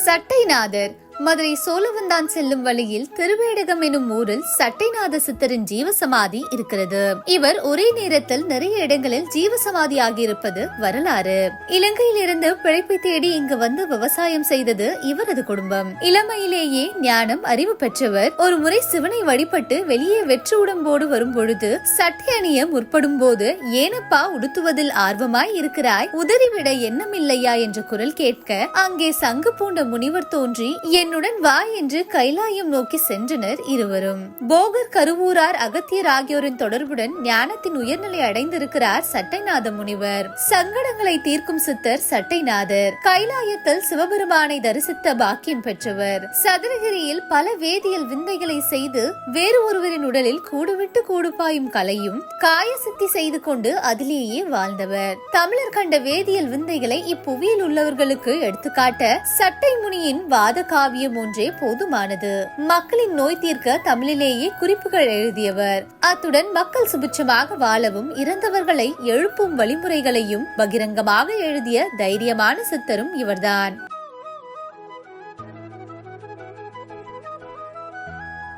சட்டைநாதர் மதுரை சோழவந்தான் செல்லும் வழியில் திருவேடகம் எனும் ஊரில் சட்டைநாத சித்தரின் ஜீவசமாதி இருக்கிறது. இவர் ஒரே நேரத்தில் நிறைய இடங்களில் ஜீவசமாதி ஆகியிருப்பது வரலாறு. இலங்கையில் இருந்து பிழைப்பை தேடி இங்கு வந்து விவசாயம் செய்தது இவரது குடும்பம். இளமையிலேயே ஞானம் அறிவு பெற்றவர். ஒரு முறை சிவனை வழிபட்டு வெளியே வெற்று உடம்போடு வரும் பொழுது சட்டை அணிய முற்படும் போது, ஏனப்பா உடுத்துவதில் ஆர்வமாய் இருக்கிறாய், உதறிவிட எண்ணமில்லையா என்ற குரல் கேட்க அங்கே சங்கு பூண்ட முனிவர் தோன்றி என்னுடன் வா என்று கைலாயம் நோக்கி சென்றனர் இருவரும். போகர், கருவூரார், அகத்தியர் ஆகியோரின் தொடர்புடன் ஞானத்தின் உயர்நிலை அடைந்திருக்கிறார் சட்டைநாத முனிவர். சங்கடங்களை தீர்க்கும் சித்தர் சட்டைநாதர். கைலாயத்தில் சிவபெருமானை தரிசித்த பாக்கியம் பெற்றவர். சதுரகிரியில் பல வேதியியல் விந்தைகளை செய்து வேறு ஒருவரின் உடலில் கூடுவிட்டு கூடு பாயும் கலையும் காய சித்தி செய்து கொண்டு அதிலேயே வாழ்ந்தவர். தமிழர் கண்ட வேதியியல் விந்தைகளை இப்புவியில் உள்ளவர்களுக்கு எடுத்துக்காட்ட சட்டை முனியின் வாத காவியம் ஒன்றே போதுமானது. மக்களின் நோய் தீர்க்க தமிழிலேயே குறிப்புகள் எழுதியவர். அத்துடன் மக்கள் சுபிட்சமாக வாழவும் இறந்தவர்களை எழுப்பும் வழிமுறைகளையும் பகிரங்கமாக எழுதிய தைரியமான சித்தரும் இவர்தான்.